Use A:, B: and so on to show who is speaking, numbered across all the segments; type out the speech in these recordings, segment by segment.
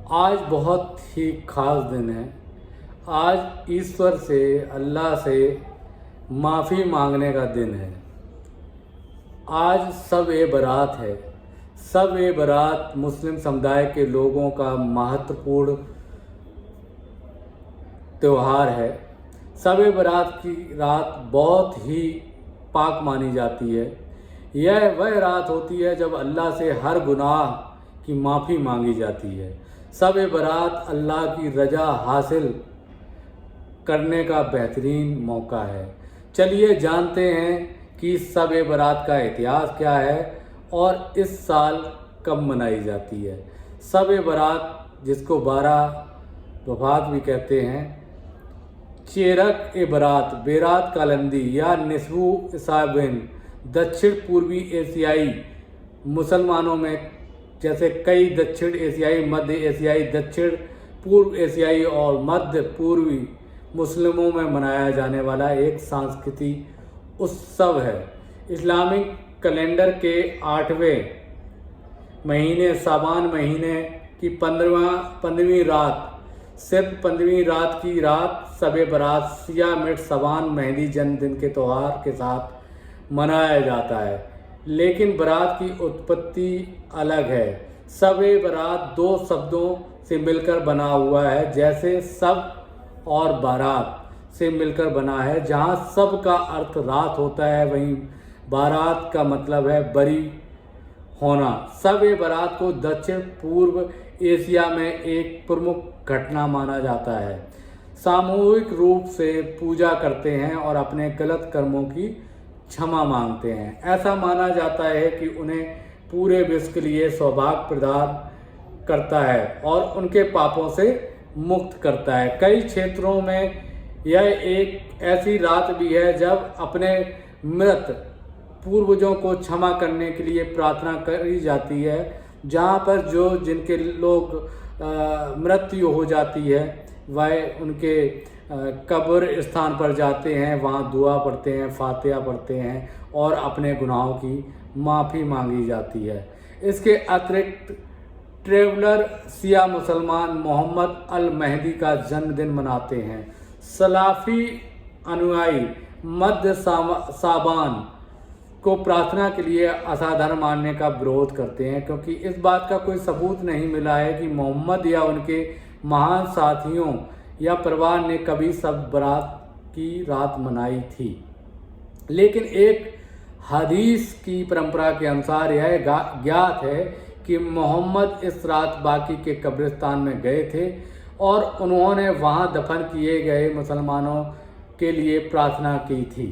A: आज बहुत ही ख़ास दिन है। आज ईश्वर से, अल्लाह से माफ़ी मांगने का दिन है। आज शब-ए बारात है। शब-ए बारात मुस्लिम समुदाय के लोगों का महत्वपूर्ण त्यौहार है। शब-ए बारात की रात बहुत ही पाक मानी जाती है। यह वह रात होती है जब अल्लाह से हर गुनाह की माफ़ी मांगी जाती है। शब-ए बारात अल्लाह की रज़ा हासिल करने का बेहतरीन मौका है। चलिए जानते हैं कि शब-ए बारात का इतिहास क्या है और इस साल कब मनाई जाती है। शब-ए बारात, जिसको 12 वफ़ात भी कहते हैं, चेरक ए बारात, बेरात कालंदी या निस्फु साबिन, दक्षिण पूर्वी एशियाई मुसलमानों में, जैसे कई दक्षिण एशियाई, मध्य एशियाई, दक्षिण पूर्व एशियाई और मध्य पूर्वी मुस्लिमों में मनाया जाने वाला एक सांस्कृतिक उत्सव है। इस्लामिक कैलेंडर के 8वें महीने शाबान महीने की 15वीं रात, सिर्फ 15वीं रात की रात शब-ए बारात शिया मिट शाबान मेहंदी जन्मदिन के त्यौहार के साथ मनाया जाता है, लेकिन बारात की उत्पत्ति अलग है। शब-ए बारात 2 शब्दों से मिलकर बना हुआ है, जैसे सब और बारात से मिलकर बना है। जहाँ सब का अर्थ रात होता है, वहीं बारात का मतलब है बरी होना। शब-ए बारात को दक्षिण पूर्व एशिया में एक प्रमुख घटना माना जाता है। सामूहिक रूप से पूजा करते हैं और अपने गलत कर्मों की क्षमा मांगते हैं। ऐसा माना जाता है कि उन्हें पूरे विश्व के लिए सौभाग्य प्रदान करता है और उनके पापों से मुक्त करता है। कई क्षेत्रों में यह एक ऐसी रात भी है जब अपने मृत पूर्वजों को क्षमा करने के लिए प्रार्थना करी जाती है। जहाँ पर जिनके लोग मृत्यु हो जाती है, वह उनके कब्र स्थान पर जाते हैं, वहाँ दुआ पढ़ते हैं, फातिहा पढ़ते हैं और अपने गुनाहों की माफ़ी मांगी जाती है। इसके अतिरिक्त ट्रैवलर शिया मुसलमान मोहम्मद अल मेहदी का जन्मदिन मनाते हैं। सलाफ़ी अनुयायी मध्य शाबान को प्रार्थना के लिए असाधारण मानने का विरोध करते हैं, क्योंकि इस बात का कोई सबूत नहीं मिला है कि मोहम्मद या उनके महान साथियों या परिवार ने कभी शब बारात की रात मनाई थी। लेकिन एक हदीस की परंपरा के अनुसार यह ज्ञात है कि मोहम्मद इस रात बाकी के कब्रिस्तान में गए थे और उन्होंने वहां दफन किए गए मुसलमानों के लिए प्रार्थना की थी।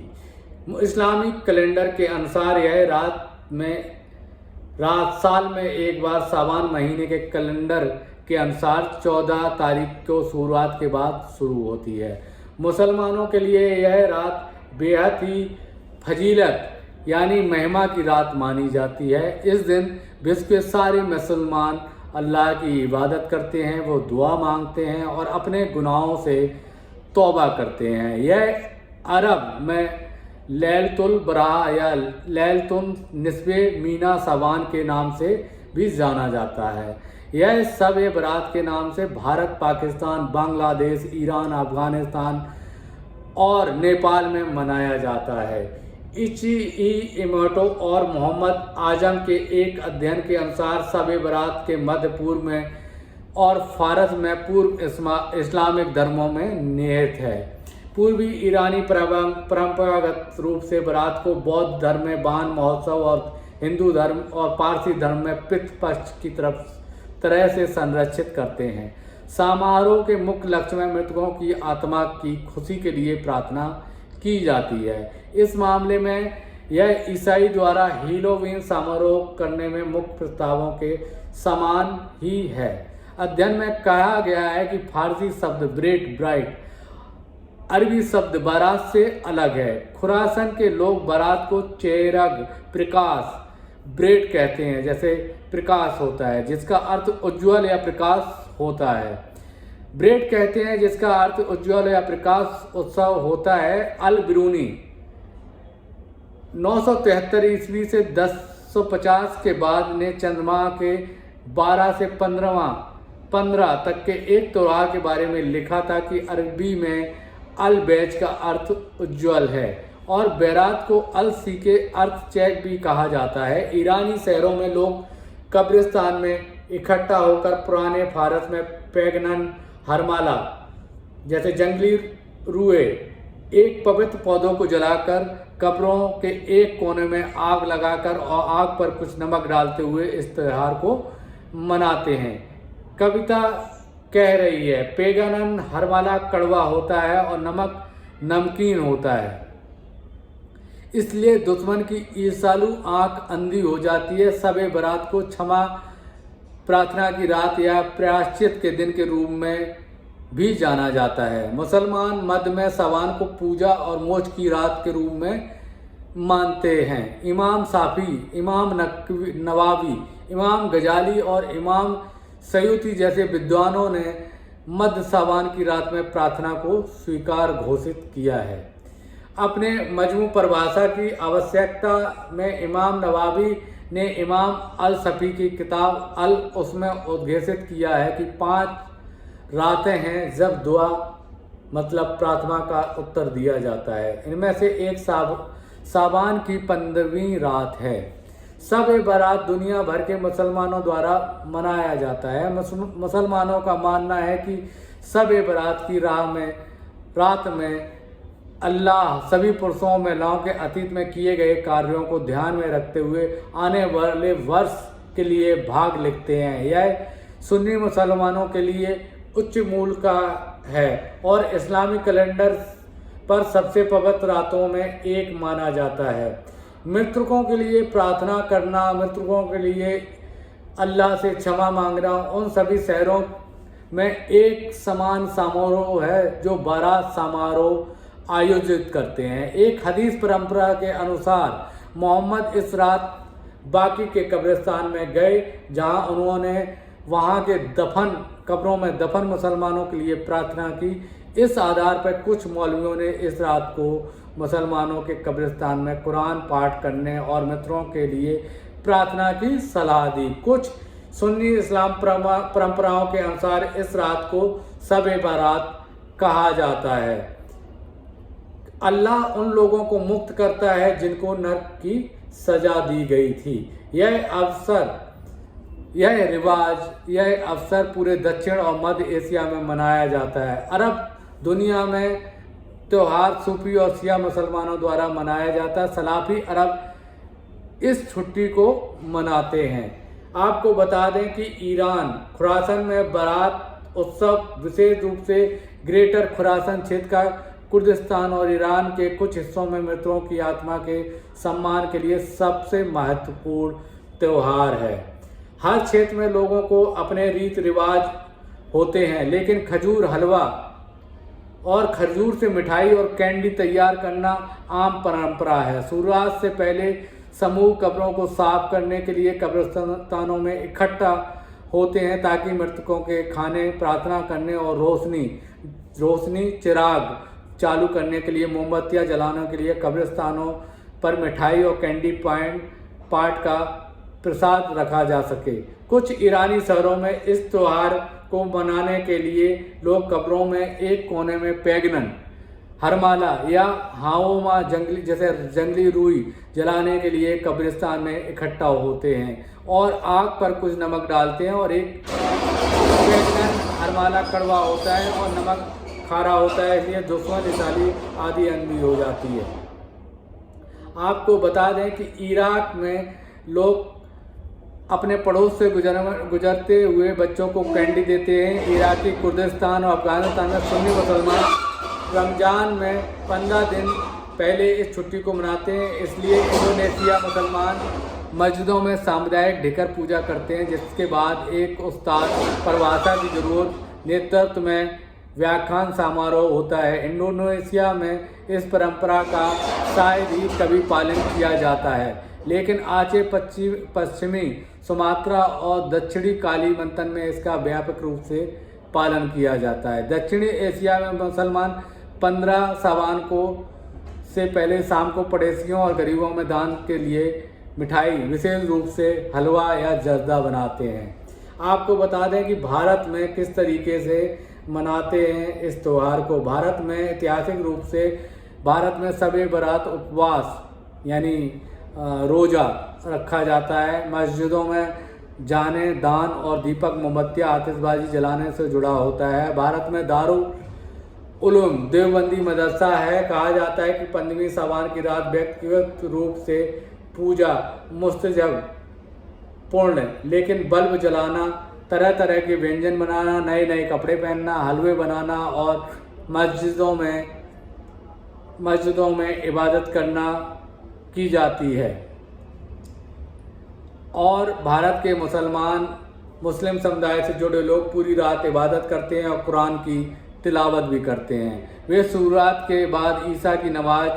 A: इस्लामिक कैलेंडर के अनुसार यह रात साल में एक बार शाबान महीने के कैलेंडर के अनुसार 14 तारीख को शुरुआत के बाद शुरू होती है। मुसलमानों के लिए यह रात बेहद ही फजीलत यानी महिमा की रात मानी जाती है। इस दिन विश्व के सारे मुसलमान अल्लाह की इबादत करते हैं, वो दुआ मांगते हैं और अपने गुनाहों से तौबा करते हैं। यह अरब में लैलतुल बराह या लैलतुल निस्फे मीना शाबान के नाम से भी जाना जाता है। यह शब-ए बारात के नाम से भारत, पाकिस्तान, बांग्लादेश, ईरान, अफगानिस्तान और नेपाल में मनाया जाता है। इमोटो और मोहम्मद आजम के एक अध्ययन के अनुसार शब-ए बारात के मध्य पूर्व में और फारस में पूर्व इस्लामिक धर्मों में निहित है। पूर्वी ईरानी परंपरागत रूप से बारात को बौद्ध धर्म में बान महोत्सव और हिंदू धर्म और पारसी धर्म में पितृ पक्ष की तरह से संरक्षित करते हैं। समारोह के मुख्य लक्ष्य में मृतकों की आत्मा की खुशी के लिए प्रार्थना की जाती है। इस मामले में यह ईसाई द्वारा हैलोवीन समारोह करने में मुख्य प्रस्तावों के समान ही है। अध्ययन में कहा गया है कि फारसी शब्द ब्राइट अरबी शब्द बारात से अलग है। खुरासन के लोग बारात को चेरग, प्रकाश, ब्रेड कहते हैं, जैसे प्रकाश होता है जिसका अर्थ उज्ज्वल या प्रकाश होता है। ब्रेड कहते हैं जिसका अर्थ उज्ज्वल या प्रकाश उत्सव होता है। अल बिरूनी 973 ईस्वी से 1050 के बाद ने चंद्रमा के 12 से 15 तक के एक त्योहार के बारे में लिखा था कि अरबी में अल बैज का अर्थ उज्ज्वल है और बैरात को अल सी के अर्थ चेक भी कहा जाता है। ईरानी शहरों में लोग कब्रिस्तान में इकट्ठा होकर पुराने फारस में पैगनन, हरमाला जैसे जंगली रूए, एक पवित्र पौधों को जलाकर कब्रों के एक कोने में आग लगाकर और आग पर कुछ नमक डालते हुए इस त्योहार को मनाते हैं। कविता कह रही है, पैगनन हरमाला कड़वा होता है और नमक नमकीन होता है, इसलिए दुश्मन की ईर्ष्यालु आंख अंधी हो जाती है। शब-ए बारात को क्षमा प्रार्थना की रात या प्रायश्चित के दिन के रूप में भी जाना जाता है। मुसलमान मध्य में सावन को पूजा और मोक्ष की रात के रूप में मानते हैं। इमाम शाफी, इमाम नवावी, इमाम गजाली और इमाम सयूती जैसे विद्वानों ने मध्य सावन की रात में प्रार्थना को स्वीकार घोषित किया है। अपने मजमू परिभाषा की आवश्यकता में इमाम नवावी ने इमाम अल शफी की किताब अल उसमें उद्घोषित किया है कि 5 रातें हैं जब दुआ मतलब प्रार्थना का उत्तर दिया जाता है। इनमें से एक साबान की 15वीं रात है। शब-ए बारात दुनिया भर के मुसलमानों द्वारा मनाया जाता है। मुसलमानों का मानना है कि शब-ए बारात की रात में अल्लाह सभी पुरुषों और महिलाओं के अतीत में किए गए कार्यों को ध्यान में रखते हुए आने वाले वर्ष के लिए भाग लिखते हैं। यह सुन्नी मुसलमानों के लिए उच्च मूल्य का है और इस्लामी कैलेंडर पर सबसे पवित्र रातों में एक माना जाता है। मृतकों के लिए प्रार्थना करना, मृतकों के लिए अल्लाह से क्षमा मांगना उन सभी शहरों में एक समान समारोह है जो बारात समारोह आयोजित करते हैं। एक हदीस परंपरा के अनुसार मोहम्मद इस रात बाकी के कब्रिस्तान में गए जहां उन्होंने वहां के कब्रों में दफन मुसलमानों के लिए प्रार्थना की। इस आधार पर कुछ मौलवियों ने इस रात को मुसलमानों के कब्रिस्तान में कुरान पाठ करने और मित्रों के लिए प्रार्थना की सलाह दी। कुछ सुन्नी इस्लाम परंपराओं के अनुसार इस रात को शब-ए बारात कहा जाता है। अल्लाह उन लोगों को मुक्त करता है जिनको नरक की सजा दी गई थी। यह अवसर पूरे दक्षिण और मध्य एशिया में मनाया जाता है। अरब दुनिया में त्यौहार सूफी और शिया मुसलमानों द्वारा मनाया जाता है। सलाफी अरब इस छुट्टी को मनाते हैं। आपको बता दें कि ईरान खुरासन में बारात उत्सव विशेष रूप से ग्रेटर खुरासन क्षेत्र का कुर्दिस्तान और ईरान के कुछ हिस्सों में मृतकों की आत्मा के सम्मान के लिए सबसे महत्वपूर्ण त्यौहार है। हर क्षेत्र में लोगों को अपने रीत रिवाज होते हैं, लेकिन खजूर हलवा और खजूर से मिठाई और कैंडी तैयार करना आम परंपरा है। सूर्यास्त से पहले समूह कब्रों को साफ करने के लिए कब्रिस्तानों में इकट्ठा होते हैं ताकि मृतकों के खाने, प्रार्थना करने और रोशनी चिराग चालू करने के लिए, मोमबत्तियां जलाने के लिए कब्रिस्तानों पर मिठाई और कैंडी पाट का प्रसाद रखा जा सके। कुछ ईरानी शहरों में इस त्यौहार को मनाने के लिए लोग कब्रों में एक कोने में पैगनन, हरमाला या हाओमा जंगली रूई जलाने के लिए कब्रिस्तान में इकट्ठा होते हैं और आग पर कुछ नमक डालते हैं। और एक पैगनन हरमाला कड़वा होता है और नमक खारा होता है, इसलिए दुश्मन इसाली आदि अंधी हो जाती है। आपको बता दें कि इराक में लोग अपने पड़ोस से गुजरते हुए बच्चों को कैंडी देते हैं। इराकी कुर्दिस्तान और अफगानिस्तान में सुन्नी मुसलमान रमज़ान में 15 दिन पहले इस छुट्टी को मनाते हैं। इसलिए इंडोनेशिया मुसलमान मस्जिदों में सामुदायिक ढिकर पूजा करते हैं, जिसके बाद एक उस्ताद परिभाषा की जरूरत नेतृत्व में व्याख्यान समारोह होता है। इंडोनेशिया में इस परंपरा का शायद ही कभी पालन किया जाता है, लेकिन आचे पश्चिमी सुमात्रा और दक्षिणी कालीमंतन में इसका व्यापक रूप से पालन किया जाता है। दक्षिणी एशिया में मुसलमान 15 सावन को से पहले शाम को पड़ोसियों और गरीबों में दान के लिए मिठाई, विशेष रूप से हलवा या जर्दा बनाते हैं। आपको बता दें कि भारत में किस तरीके से मनाते हैं इस त्यौहार को। भारत में ऐतिहासिक रूप से भारत में शब-ए बारात उपवास यानी रोज़ा रखा जाता है। मस्जिदों में जाने, दान और दीपक मोमबत्तियाँ आतिशबाजी जलाने से जुड़ा होता है। भारत में दारुल उलूम देवबंदी मदरसा है। कहा जाता है कि 15वीं शाबान की रात व्यक्तिगत रूप से पूजा मुस्तजब पूर्ण, लेकिन बल्ब जलाना, तरह तरह के व्यंजन बनाना, नए नए कपड़े पहनना, हलवे बनाना और मस्जिदों में इबादत करना की जाती है। और भारत के मुस्लिम समुदाय से जुड़े लोग पूरी रात इबादत करते हैं और कुरान की तिलावत भी करते हैं। वे शुरुआत के बाद ईशा की नमाज,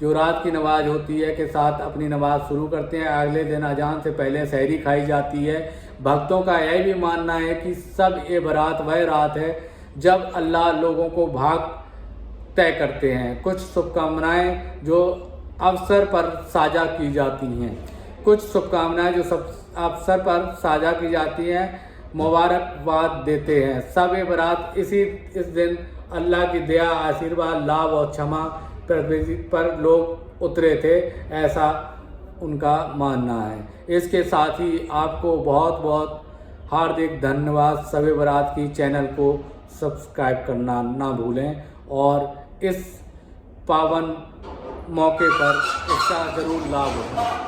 A: जो रात की नमाज होती है, के साथ अपनी नमाज शुरू करते हैं। अगले दिन अजान से पहले सहरी खाई जाती है। भक्तों का यह भी मानना है कि शब-ए बारात वह रात है जब अल्लाह लोगों को भाग तय करते हैं। कुछ शुभकामनाएं जो अवसर पर साझा की जाती हैं मुबारकबाद देते हैं। शब-ए बारात इस दिन अल्लाह की दया, आशीर्वाद, लाभ और क्षमा पर लोग उतरे थे, ऐसा उनका मानना है। इसके साथ ही आपको बहुत बहुत हार्दिक धन्यवाद। शब-ए बारात की चैनल को सब्सक्राइब करना ना भूलें और इस पावन मौके पर इसका ज़रूर लाभ उठाएं।